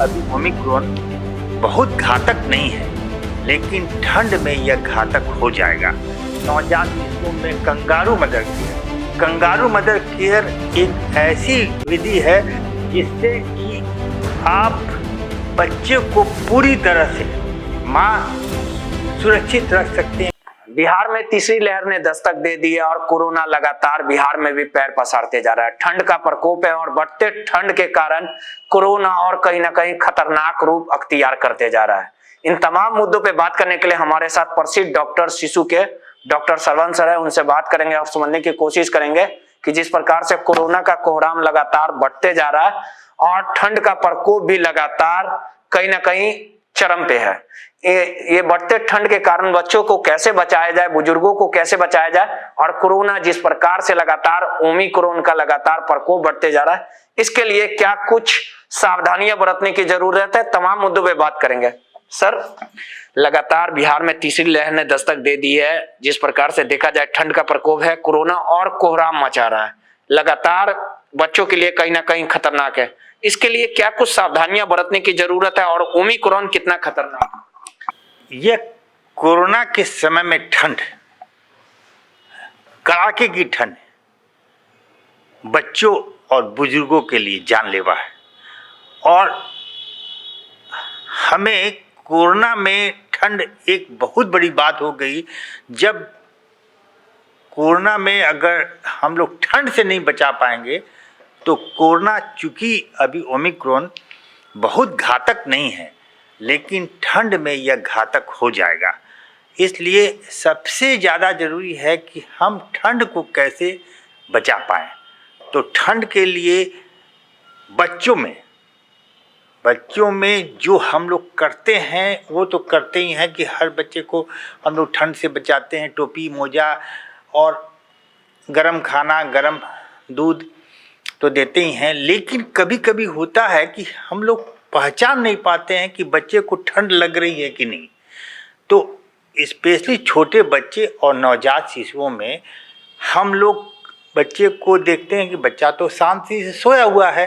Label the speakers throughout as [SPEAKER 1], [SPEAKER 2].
[SPEAKER 1] अभी ओमिक्रॉन बहुत घातक नहीं है, लेकिन ठंड में यह घातक हो जाएगा। नवजात शिशुओं में कंगारू मदर केयर एक ऐसी विधि है जिससे कि आप बच्चे को पूरी तरह से माँ सुरक्षित रख सकते हैं।
[SPEAKER 2] बिहार में तीसरी लहर ने दस्तक दे दी है और कोरोना लगातार बिहार में भी पैर पसारते जा रहा है। ठंड का प्रकोप है और बढ़ते ठंड के कारण कोरोना और कहीं ना कहीं खतरनाक रूप अख्तियार करते जा रहा है। इन तमाम मुद्दों पे बात करने के लिए हमारे साथ प्रसिद्ध डॉक्टर शिशु के डॉक्टर सरवण सर है, उनसे बात करेंगे और समझने की कोशिश करेंगे कि जिस प्रकार से कोरोना का कोहराम लगातार बढ़ते जा रहा है और ठंड का प्रकोप भी लगातार कहीं ना कहीं चरम पे है। ये बढ़ते ठंड के कारण बच्चों को कैसे बचाया जाए, बुजुर्गों को कैसे बचाया जाए, और कोरोना जिस प्रकार से लगातार ओमिक्रॉन का लगातार प्रकोप बढ़ते जा रहा है, इसके लिए क्या कुछ सावधानियां बरतने की जरूरत है, तमाम मुद्दों पे बात करेंगे। सर, लगातार बिहार में तीसरी लहर ने दस्तक दे दी है। जिस प्रकार से देखा जाए ठंड का प्रकोप है, कोरोना और कोहराम मचा रहा है, लगातार बच्चों के लिए कहीं ना कहीं खतरनाक है। इसके लिए क्या कुछ सावधानियां बरतने की जरूरत है और ओमिक्रॉन कितना खतरनाक है?
[SPEAKER 1] यह कोरोना के समय में ठंड, कड़ाके की ठंड बच्चों और बुजुर्गों के लिए जानलेवा है। और हमें कोरोना में ठंड एक बहुत बड़ी बात हो गई। जब कोरोना में अगर हम लोग ठंड से नहीं बचा पाएंगे तो कोरोना, चूंकि अभी ओमिक्रॉन बहुत घातक नहीं है, लेकिन ठंड में यह घातक हो जाएगा। इसलिए सबसे ज़्यादा ज़रूरी है कि हम ठंड को कैसे बचा पाएँ। तो ठंड के लिए बच्चों में जो हम लोग करते हैं वो तो करते ही हैं कि हर बच्चे को हम लोग ठंड से बचाते हैं। टोपी, मोजा और गरम खाना, गरम दूध तो देते ही हैं, लेकिन कभी कभी होता है कि हम लोग पहचान नहीं पाते हैं कि बच्चे को ठंड लग रही है कि नहीं। तो स्पेशली छोटे बच्चे और नवजात शिशुओं में हम लोग बच्चे को देखते हैं कि बच्चा तो शांति से सोया हुआ है,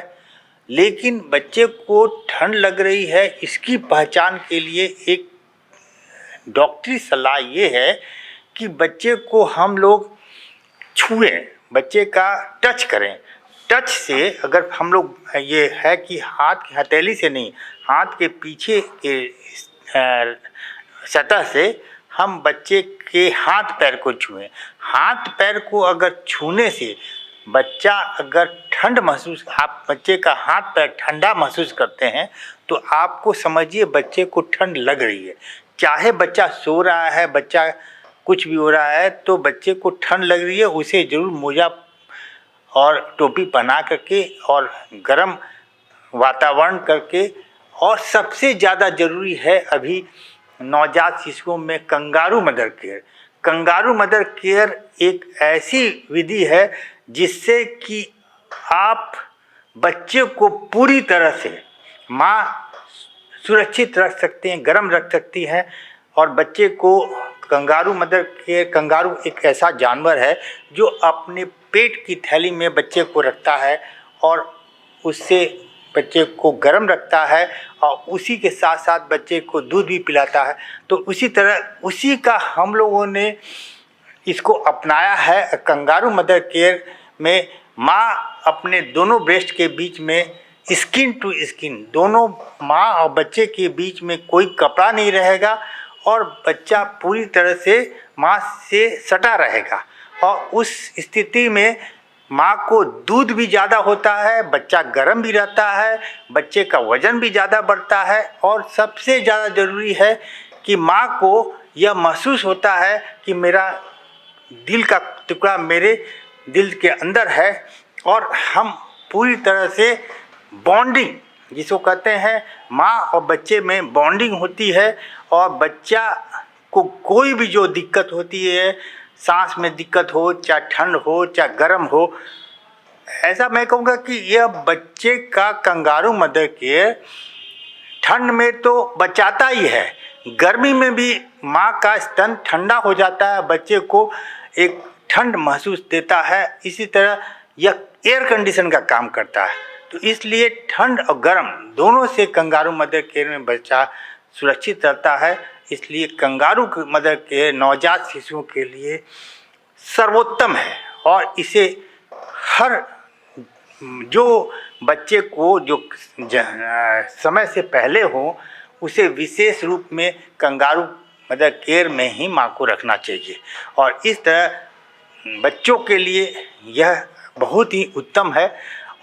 [SPEAKER 1] लेकिन बच्चे को ठंड लग रही है। इसकी पहचान के लिए एक डॉक्टरी सलाह ये है कि बच्चे को हम लोग छुएं, बच्चे का टच करें। टच से अगर हम लोग, ये है कि हाथ की हथेली से नहीं, हाथ के पीछे के सतह से हम बच्चे के हाथ पैर को छुएं। हाथ पैर को अगर छूने से बच्चा अगर ठंड महसूस, आप बच्चे का हाथ पैर ठंडा महसूस करते हैं तो आपको समझिए बच्चे को ठंड लग रही है। चाहे बच्चा सो रहा है, बच्चा कुछ भी हो रहा है, तो बच्चे को ठंड लग रही है, उसे ज़रूर मोजा और टोपी पहना करके और गर्म वातावरण करके, और सबसे ज़्यादा ज़रूरी है अभी नवजात शिशुओं में kangaroo mother care. Kangaroo mother care एक ऐसी विधि है जिससे कि आप बच्चे को पूरी तरह से माँ सुरक्षित रख सकते हैं, गर्म रख सकती हैं। और बच्चे को कंगारू मदर केयर, कंगारू एक ऐसा जानवर है जो अपने पेट की थैली में बच्चे को रखता है और उससे बच्चे को गर्म रखता है और उसी के साथ साथ बच्चे को दूध भी पिलाता है। तो उसी तरह उसी का हम लोगों ने इसको अपनाया है। कंगारू मदर केयर में माँ अपने दोनों ब्रेस्ट के बीच में स्किन टू स्किन, दोनों माँ और बच्चे के बीच में कोई कपड़ा नहीं रहेगा और बच्चा पूरी तरह से माँ से सटा रहेगा। और उस स्थिति में माँ को दूध भी ज़्यादा होता है, बच्चा गर्म भी रहता है, बच्चे का वज़न भी ज़्यादा बढ़ता है। और सबसे ज़्यादा ज़रूरी है कि माँ को यह महसूस होता है कि मेरा दिल का टुकड़ा मेरे दिल के अंदर है और हम पूरी तरह से बॉन्डिंग, जिसको कहते हैं माँ और बच्चे में बॉन्डिंग होती है। और बच्चा को कोई भी जो दिक्कत होती है, सांस में दिक्कत हो, चाहे ठंड हो चाहे गर्म हो, ऐसा मैं कहूँगा कि यह बच्चे का कंगारू मदर केयर ठंड में तो बचाता ही है, गर्मी में भी माँ का स्तन ठंडा हो जाता है, बच्चे को एक ठंड महसूस देता है। इसी तरह यह एयर कंडीशन का काम करता है। तो इसलिए ठंड और गर्म दोनों से कंगारू मदर केयर में बच्चा सुरक्षित रहता है। इसलिए कंगारू मदर केयर नवजात शिशुओं के लिए सर्वोत्तम है और इसे हर जो बच्चे को जो समय से पहले हो उसे विशेष रूप में कंगारू मदर केयर में ही माँ को रखना चाहिए। और इस तरह बच्चों के लिए यह बहुत ही उत्तम है।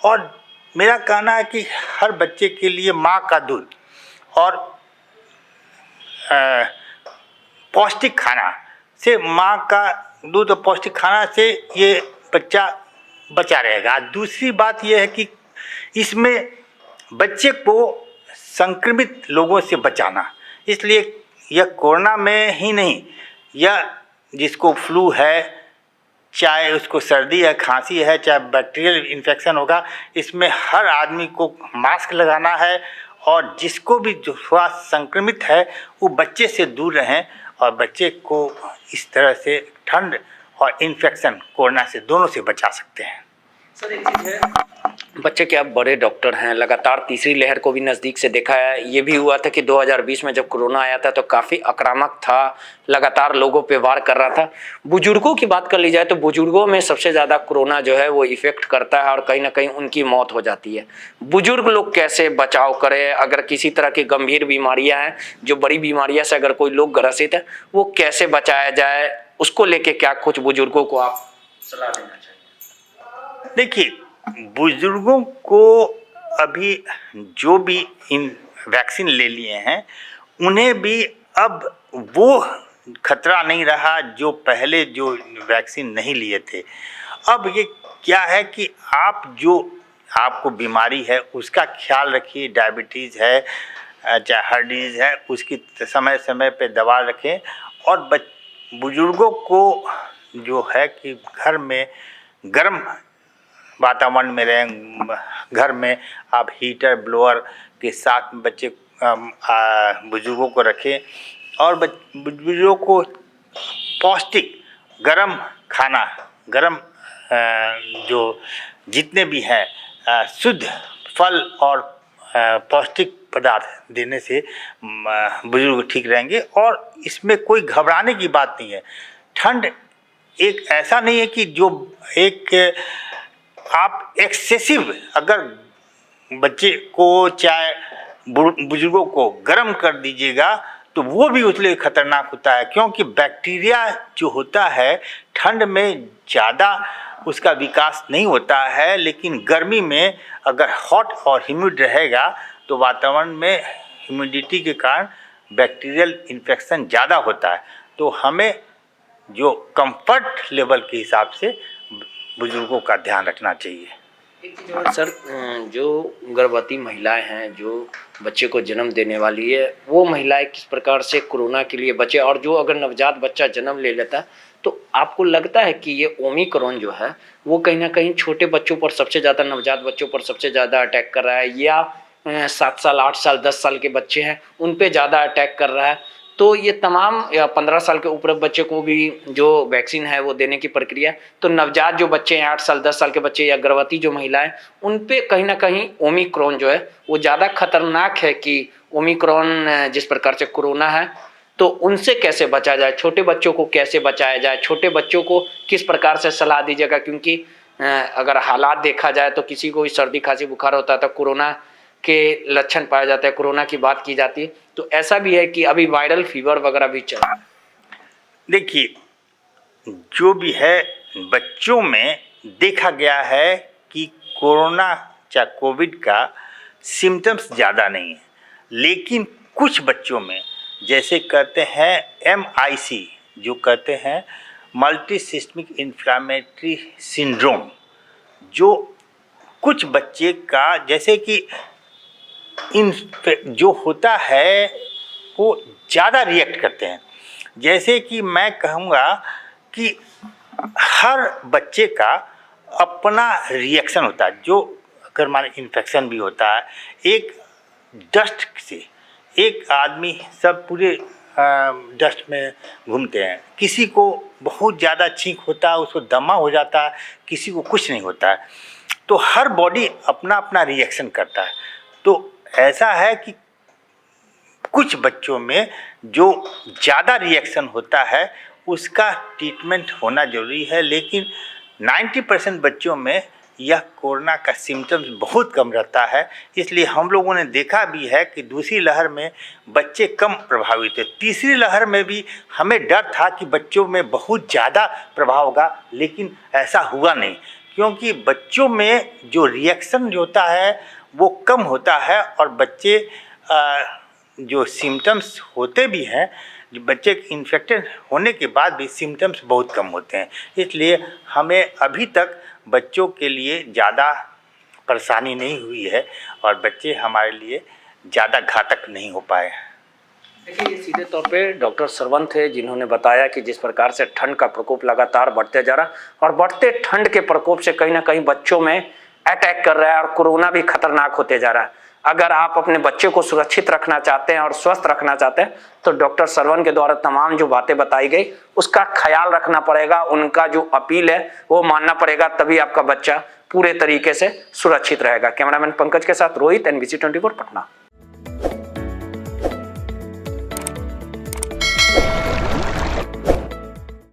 [SPEAKER 1] और मेरा कहना है कि हर बच्चे के लिए माँ का दूध और पौष्टिक खाना से, माँ का दूध और पौष्टिक खाना से ये बच्चा बचा रहेगा। दूसरी बात यह है कि इसमें बच्चे को संक्रमित लोगों से बचाना, इसलिए यह कोरोना में ही नहीं, यह जिसको फ्लू है, चाहे उसको सर्दी है, खांसी है, चाहे बैक्टीरियल इन्फेक्शन होगा, इसमें हर आदमी को मास्क लगाना है। और जिसको भी जो हुआ संक्रमित है वो बच्चे से दूर रहें और बच्चे को इस तरह से ठंड और इन्फेक्शन कोरोना से दोनों से बचा सकते हैं।
[SPEAKER 2] सर एक चीज़ है, बच्चे के आप बड़े डॉक्टर हैं, लगातार तीसरी लहर को भी नज़दीक से देखा है। ये भी हुआ था कि 2020 में जब कोरोना आया था तो काफ़ी आक्रामक था, लगातार लोगों पे वार कर रहा था। बुजुर्गों की बात कर ली जाए तो बुजुर्गों में सबसे ज़्यादा कोरोना जो है वो इफ़ेक्ट करता है और कहीं ना कहीं उनकी मौत हो जाती है। बुजुर्ग लोग कैसे बचाव करें? अगर किसी तरह की गंभीर बीमारियाँ हैं, जो बड़ी बीमारियाँ से अगर कोई लोग ग्रसित है, वो कैसे बचाया जाए, उसको लेके क्या कुछ बुजुर्गों को आप सलाह देना चाहिए?
[SPEAKER 1] देखिए, बुजुर्गों को अभी जो भी इन वैक्सीन ले लिए हैं उन्हें भी अब वो खतरा नहीं रहा जो पहले जो वैक्सीन नहीं लिए थे। अब ये क्या है कि आप जो आपको बीमारी है उसका ख्याल रखिए, डायबिटीज़ है चाहे हार्ट डिजीज़ है, उसकी समय समय पे दवा रखें। और बुजुर्गों को जो है कि घर में गर्म वातावरण में रहें, घर में आप हीटर ब्लोअर के साथ बच्चे बुजुर्गों को रखें और बुजुर्गों को पौष्टिक गरम खाना, गरम जो जितने भी हैं शुद्ध फल और पौष्टिक पदार्थ देने से बुजुर्ग ठीक रहेंगे। और इसमें कोई घबराने की बात नहीं है। ठंड एक ऐसा नहीं है कि जो एक आप एक्सेसिव अगर बच्चे को चाहे बुजुर्गों को गर्म कर दीजिएगा तो वो भी उसके लिए खतरनाक होता है, क्योंकि बैक्टीरिया जो होता है ठंड में ज़्यादा उसका विकास नहीं होता है, लेकिन गर्मी में अगर हॉट और ह्यूमिड रहेगा तो वातावरण में ह्यूमिडिटी के कारण बैक्टीरियल इन्फेक्शन ज़्यादा होता है। तो हमें जो कंफर्ट लेवल के हिसाब से बुजुर्गों का ध्यान रखना चाहिए।
[SPEAKER 2] एक चीज़ और सर, जो गर्भवती महिलाएं हैं, जो बच्चे को जन्म देने वाली है, वो महिलाएं किस प्रकार से कोरोना के लिए बचे? और जो अगर नवजात बच्चा जन्म ले लेता है तो आपको लगता है कि ये ओमिक्रॉन जो है वो कहीं ना कहीं छोटे बच्चों पर सबसे ज़्यादा, नवजात बच्चों पर सबसे ज़्यादा अटैक कर रहा है, या 7 साल 8 साल 10 साल के बच्चे हैं उन पे ज़्यादा अटैक कर रहा है? तो ये तमाम, या 15 साल के ऊपर बच्चे को भी जो वैक्सीन है वो देने की प्रक्रिया, तो नवजात जो बच्चे हैं 8 साल 10 साल के बच्चे या गर्भवती जो महिलाएं, उन पे कहीं ना कहीं ओमिक्रॉन जो है वो ज़्यादा खतरनाक है कि ओमिक्रॉन जिस प्रकार से कोरोना है, तो उनसे कैसे बचा जाए? छोटे बच्चों को कैसे बचाया जाए? छोटे बच्चों को किस प्रकार से सलाह दीजिएगा? क्योंकि अगर हालात देखा जाए तो किसी को सर्दी खांसी बुखार होता है तो कोरोना के लक्षण पाए जाते हैं, कोरोना की बात की जाती है, तो ऐसा भी है कि अभी वायरल फीवर वगैरह भी चल रहा है।
[SPEAKER 1] देखिए, जो भी है बच्चों में देखा गया है कि कोरोना चाहे कोविड का सिम्टम्स ज़्यादा नहीं है, लेकिन कुछ बच्चों में जैसे कहते हैं MIC, जो कहते हैं मल्टी सिस्टमिक इन्फ्लामेटरी सिंड्रोम, जो कुछ बच्चे का जैसे कि जो होता है वो ज़्यादा रिएक्ट करते हैं। जैसे कि मैं कहूँगा कि हर बच्चे का अपना रिएक्शन होता है। जो अगर मान इन्फेक्शन भी होता है, एक डस्ट से एक आदमी सब पूरे डस्ट में घूमते हैं, किसी को बहुत ज़्यादा छींक होता है, उसको दमा हो जाता है, किसी को कुछ नहीं होता है। तो हर बॉडी अपना अपना रिएक्शन करता है। तो ऐसा है कि कुछ बच्चों में जो ज़्यादा रिएक्शन होता है उसका ट्रीटमेंट होना ज़रूरी है, लेकिन 90% बच्चों में यह कोरोना का सिम्टम्स बहुत कम रहता है। इसलिए हम लोगों ने देखा भी है कि दूसरी लहर में बच्चे कम प्रभावित हुए। तीसरी लहर में भी हमें डर था कि बच्चों में बहुत ज़्यादा प्रभाव होगा, लेकिन ऐसा हुआ नहीं, क्योंकि बच्चों में जो रिएक्शन होता है वो कम होता है और बच्चे जो सिम्टम्स होते भी हैं, जो बच्चे इन्फेक्टेड होने के बाद भी सिम्टम्स बहुत कम होते हैं। इसलिए हमें अभी तक बच्चों के लिए ज़्यादा परेशानी नहीं हुई है और बच्चे हमारे लिए ज़्यादा घातक नहीं हो पाए।
[SPEAKER 2] देखिए, ये सीधे तौर पे डॉक्टर सरवन थे जिन्होंने बताया कि जिस प्रकार से ठंड का प्रकोप लगातार बढ़ते जा रहा और बढ़ते ठंड के प्रकोप से कहीं ना कहीं बच्चों में अटैक कर रहा है और कोरोना भी खतरनाक होते जा रहा है। अगर आप अपने बच्चे को सुरक्षित रखना चाहते हैं और स्वस्थ रखना चाहते हैं तो डॉक्टर सरवन के द्वारा तमाम जो बातें बताई गई उसका ख्याल रखना पड़ेगा, उनका जो अपील है वो मानना पड़ेगा, तभी आपका बच्चा पूरे तरीके से सुरक्षित रहेगा। कैमरामैन पंकज के साथ रोहित, NBC 24 पटना।